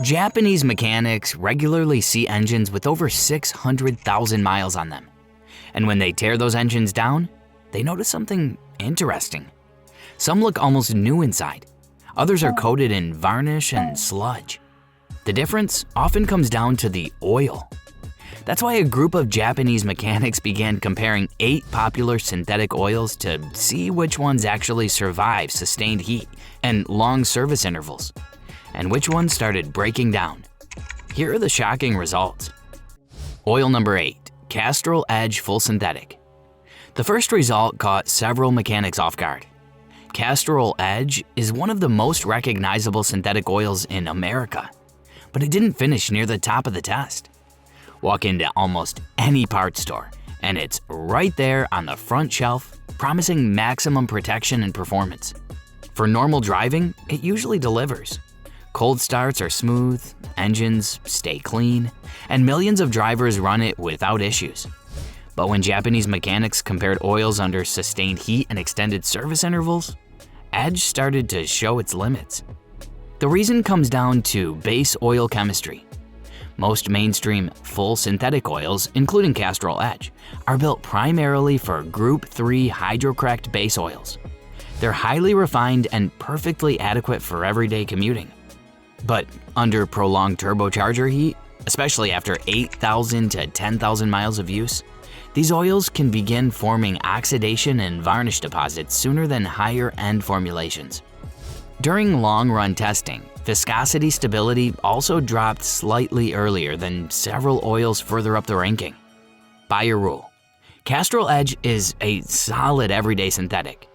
Japanese mechanics regularly see engines with over 600,000 miles on them. And when they tear those engines down, they notice something interesting. Some look almost new inside. Others are coated in varnish and sludge. The difference often comes down to the oil. That's why a group of Japanese mechanics began comparing 8 popular synthetic oils to see which ones actually survive sustained heat and long service intervals, and which ones started breaking down. Here are the shocking results. Oil number 8, Castor Edge Full Synthetic. The first result caught several mechanics off guard. Castor Edge is one of the most recognizable synthetic oils in America, but it didn't finish near the top of the test. Walk into almost any parts store, and it's right there on the front shelf, promising maximum protection and performance. For normal driving, it usually delivers. Cold starts are smooth, engines stay clean, and millions of drivers run it without issues. But when Japanese mechanics compared oils under sustained heat and extended service intervals, Edge started to show its limits. The reason comes down to base oil chemistry. Most mainstream full synthetic oils, including Castor Edge, are built primarily for Group 3 hydrocracked base oils. They're highly refined and perfectly adequate for everyday commuting. But under prolonged turbocharger heat, especially after 8,000 to 10,000 miles of use, these oils can begin forming oxidation and varnish deposits sooner than higher-end formulations. During long-run testing, viscosity stability also dropped slightly earlier than several oils further up the ranking. Buyer rule: Castor Edge is a solid everyday synthetic,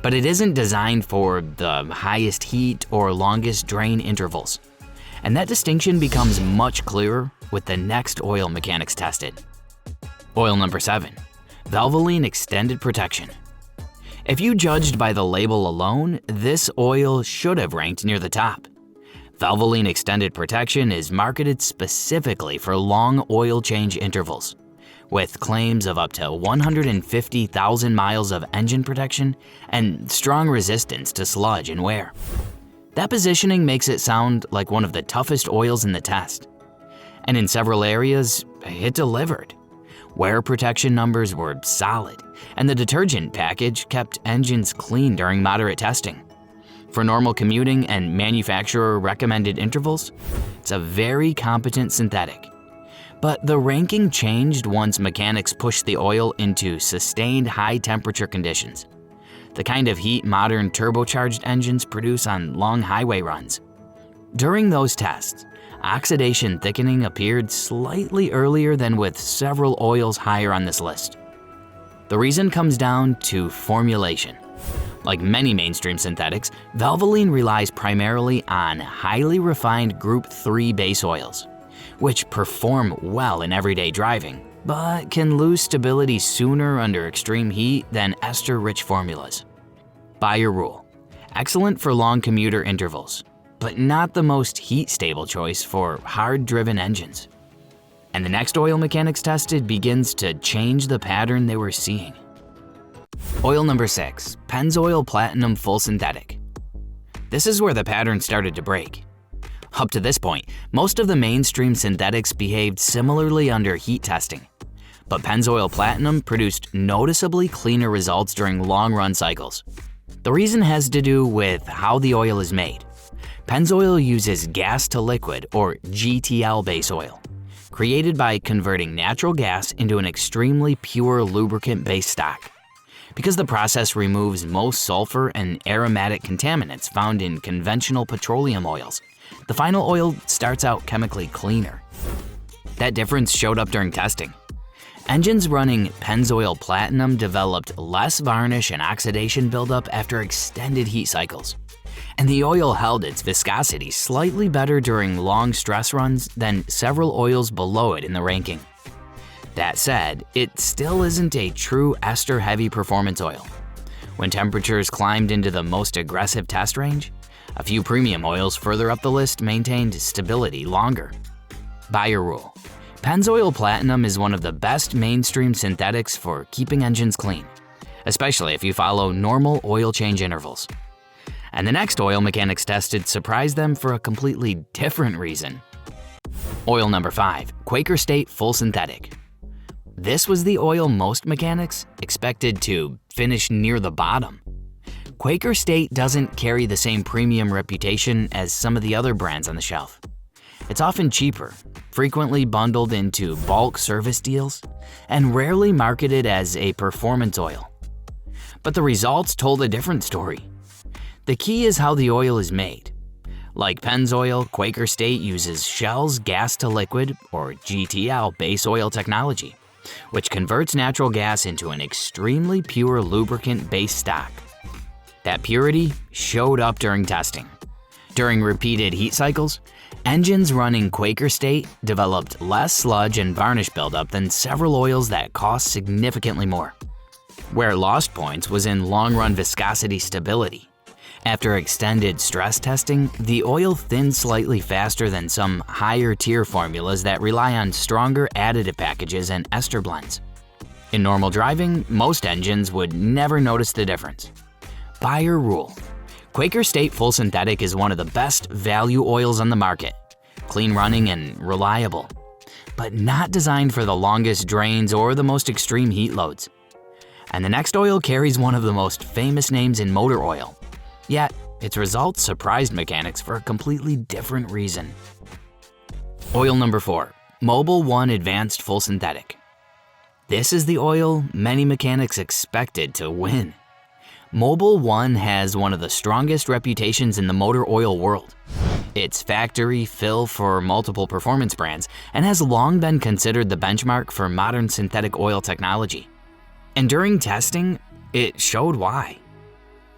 but it isn't designed for the highest heat or longest drain intervals. And that distinction becomes much clearer with the next oil mechanics tested. Oil number 7, Valvoline Extended Protection. If you judged by the label alone, this oil should have ranked near the top. Valvoline Extended Protection is marketed specifically for long oil change intervals, with claims of up to 150,000 miles of engine protection and strong resistance to sludge and wear. That positioning makes it sound like one of the toughest oils in the test. And in several areas, it delivered. Wear protection numbers were solid, and the detergent package kept engines clean during moderate testing. For normal commuting and manufacturer-recommended intervals, it's a very competent synthetic. But the ranking changed once mechanics pushed the oil into sustained high-temperature conditions, the kind of heat modern turbocharged engines produce on long highway runs. During those tests, oxidation thickening appeared slightly earlier than with several oils higher on this list. The reason comes down to formulation. Like many mainstream synthetics, Valvoline relies primarily on highly refined Group 3 base oils, which perform well in everyday driving, but can lose stability sooner under extreme heat than ester-rich formulas. Buyer rule: excellent for long commuter intervals, but not the most heat-stable choice for hard-driven engines. And the next oil mechanics tested begins to change the pattern they were seeing. Oil number 6, Pennzoil Platinum Full Synthetic. This is where the pattern started to break. Up to this point, most of the mainstream synthetics behaved similarly under heat testing, but Pennzoil Platinum produced noticeably cleaner results during long-run cycles. The reason has to do with how the oil is made. Pennzoil uses gas-to-liquid, or GTL base oil, created by converting natural gas into an extremely pure lubricant-based stock. Because the process removes most sulfur and aromatic contaminants found in conventional petroleum oils, the final oil starts out chemically cleaner. That difference showed up during testing. Engines running Pennzoil Platinum developed less varnish and oxidation buildup after extended heat cycles. And the oil held its viscosity slightly better during long stress runs than several oils below it in the ranking. That said, it still isn't a true ester-heavy performance oil. When temperatures climbed into the most aggressive test range, a few premium oils further up the list maintained stability longer. Buyer rule: Pennzoil Platinum is one of the best mainstream synthetics for keeping engines clean, especially if you follow normal oil change intervals. And the next oil mechanics tested surprised them for a completely different reason. Oil number 5, Quaker State Full Synthetic. This was the oil most mechanics expected to finish near the bottom. Quaker State doesn't carry the same premium reputation as some of the other brands on the shelf. It's often cheaper, frequently bundled into bulk service deals, and rarely marketed as a performance oil. But the results told a different story. The key is how the oil is made. Like Pennzoil, Quaker State uses Shell's gas to liquid, or GTL, base oil technology, which converts natural gas into an extremely pure lubricant base stock. That purity showed up during testing. During repeated heat cycles, engines running Quaker State developed less sludge and varnish buildup than several oils that cost significantly more. Where it lost points was in long-run viscosity stability. After extended stress testing, the oil thinned slightly faster than some higher-tier formulas that rely on stronger additive packages and ester blends. In normal driving, most engines would never notice the difference. Buyer rule: Quaker State Full Synthetic is one of the best value oils on the market, clean running and reliable, but not designed for the longest drains or the most extreme heat loads. And the next oil carries one of the most famous names in motor oil, yet its results surprised mechanics for a completely different reason. Oil number 4, MobilOne Advanced Full Synthetic. This is the oil many mechanics expected to win. MobilOne has one of the strongest reputations in the motor oil world. It's factory fill for multiple performance brands and has long been considered the benchmark for modern synthetic oil technology. And during testing, it showed why.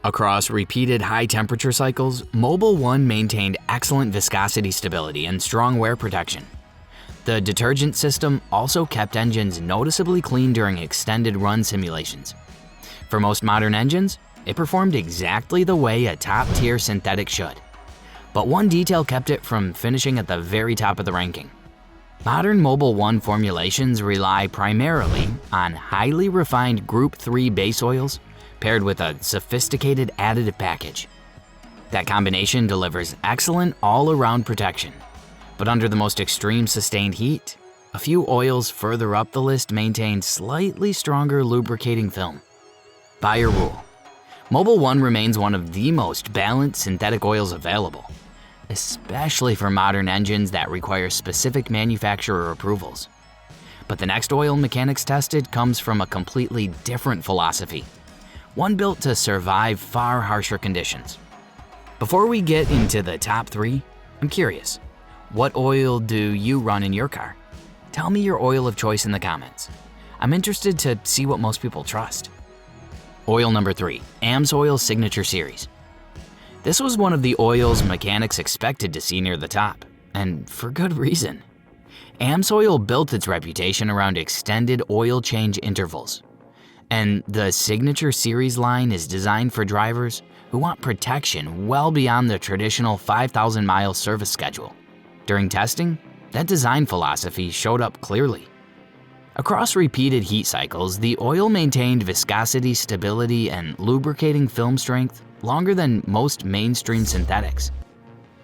Across repeated high-temperature cycles, MobilOne maintained excellent viscosity stability and strong wear protection. The detergent system also kept engines noticeably clean during extended run simulations. For most modern engines, it performed exactly the way a top-tier synthetic should. But one detail kept it from finishing at the very top of the ranking. Modern MobilOne formulations rely primarily on highly refined Group 3 base oils paired with a sophisticated additive package. That combination delivers excellent all-around protection. But under the most extreme sustained heat, a few oils further up the list maintain slightly stronger lubricating film. Buyer rule: MobilOne remains one of the most balanced synthetic oils available, especially for modern engines that require specific manufacturer approvals. But the next oil mechanics tested comes from a completely different philosophy, one built to survive far harsher conditions. Before we get into the top 3, I'm curious, what oil do you run in your car? Tell me your oil of choice in the comments. I'm interested to see what most people trust. Oil number 3, Amsoil Signature Series. This was one of the oils mechanics expected to see near the top, and for good reason. Amsoil built its reputation around extended oil change intervals. And the Signature Series line is designed for drivers who want protection well beyond the traditional 5,000-mile service schedule. During testing, that design philosophy showed up clearly. Across repeated heat cycles, the oil maintained viscosity, stability, and lubricating film strength longer than most mainstream synthetics.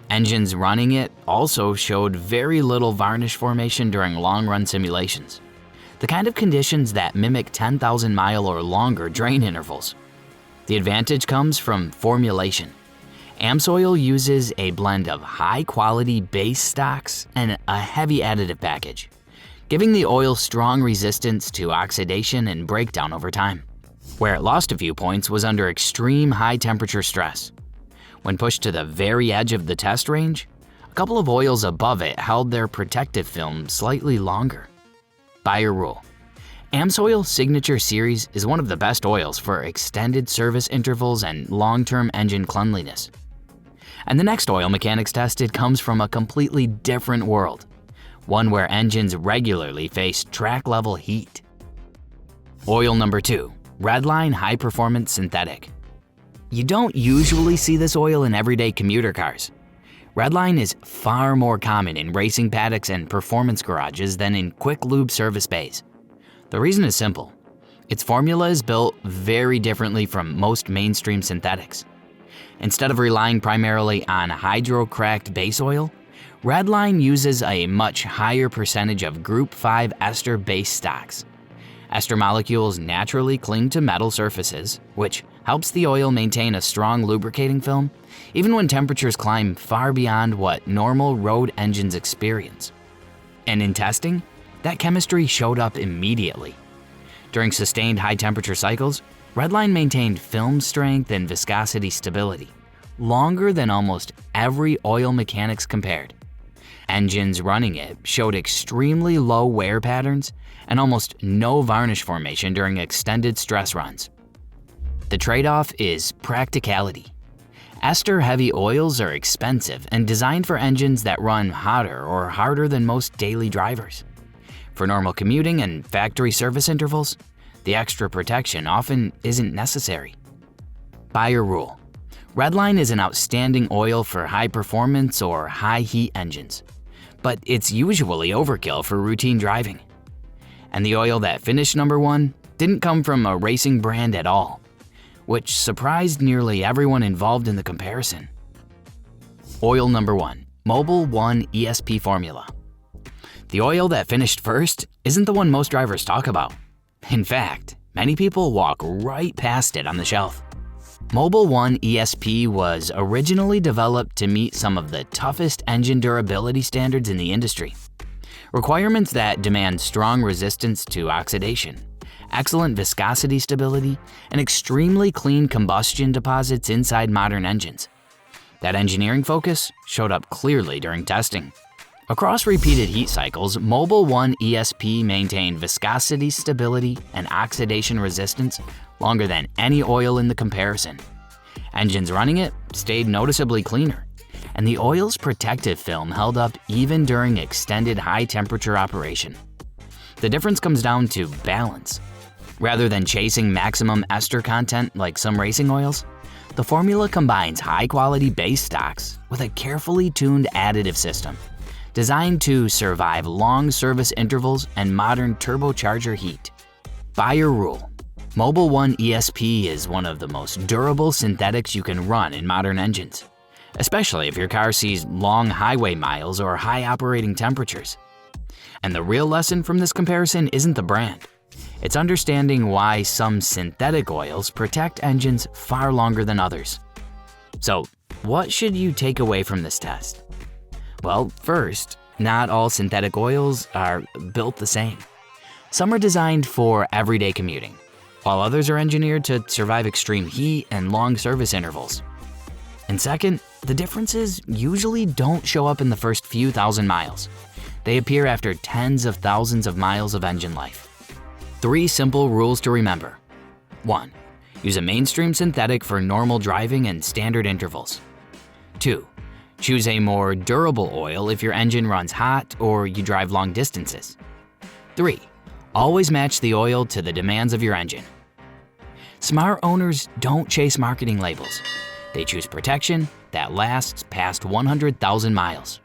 Engines running it also showed very little varnish formation during long-run simulations, the kind of conditions that mimic 10,000-mile or longer drain intervals. The advantage comes from formulation. Amsoil uses a blend of high-quality base stocks and a heavy additive package, giving the oil strong resistance to oxidation and breakdown over time. Where it lost a few points was under extreme high-temperature stress. When pushed to the very edge of the test range, a couple of oils above it held their protective film slightly longer. Buyer rule: Amsoil Signature Series is one of the best oils for extended service intervals and long-term engine cleanliness. And the next oil mechanics tested comes from a completely different world, one where engines regularly face track-level heat. Oil number 2, Redline High Performance Synthetic. You don't usually see this oil in everyday commuter cars. Redline is far more common in racing paddocks and performance garages than in quick lube service bays. The reason is simple. Its formula is built very differently from most mainstream synthetics. Instead of relying primarily on hydrocracked base oil, Redline uses a much higher percentage of Group 5 ester base stocks. Ester molecules naturally cling to metal surfaces, which helps the oil maintain a strong lubricating film, even when temperatures climb far beyond what normal road engines experience. And in testing, that chemistry showed up immediately. During sustained high-temperature cycles, Redline maintained film strength and viscosity stability, longer than almost every oil mechanics compared. Engines running it showed extremely low wear patterns and almost no varnish formation during extended stress runs. The trade-off is practicality. Ester-heavy oils are expensive and designed for engines that run hotter or harder than most daily drivers. For normal commuting and factory service intervals, the extra protection often isn't necessary. Buyer rule: Redline is an outstanding oil for high-performance or high-heat engines, but it's usually overkill for routine driving. And the oil that finished number 1 didn't come from a racing brand at all, which surprised nearly everyone involved in the comparison. Oil number 1, MobilOne ESP formula. The oil that finished first isn't the one most drivers talk about. In fact, many people walk right past it on the shelf. MobilOne ESP was originally developed to meet some of the toughest engine durability standards in the industry. Requirements that demand strong resistance to oxidation, excellent viscosity stability, and extremely clean combustion deposits inside modern engines. That engineering focus showed up clearly during testing. Across repeated heat cycles, MobilOne ESP maintained viscosity stability and oxidation resistance longer than any oil in the comparison. Engines running it stayed noticeably cleaner, and the oil's protective film held up even during extended high-temperature operation. The difference comes down to balance. Rather than chasing maximum ester content like some racing oils, the formula combines high-quality base stocks with a carefully tuned additive system designed to survive long service intervals and modern turbocharger heat. Buyer rule: MobilOne ESP is one of the most durable synthetics you can run in modern engines, especially if your car sees long highway miles or high operating temperatures. And the real lesson from this comparison isn't the brand. It's understanding why some synthetic oils protect engines far longer than others. So, what should you take away from this test? Well, first, not all synthetic oils are built the same. Some are designed for everyday commuting, while others are engineered to survive extreme heat and long service intervals. And second, the differences usually don't show up in the first few thousand miles. They appear after tens of thousands of miles of engine life. 3 simple rules to remember. 1. Use a mainstream synthetic for normal driving and standard intervals. 2. Choose a more durable oil if your engine runs hot or you drive long distances. 3. Always match the oil to the demands of your engine. Smart owners don't chase marketing labels. They choose protection that lasts past 100,000 miles.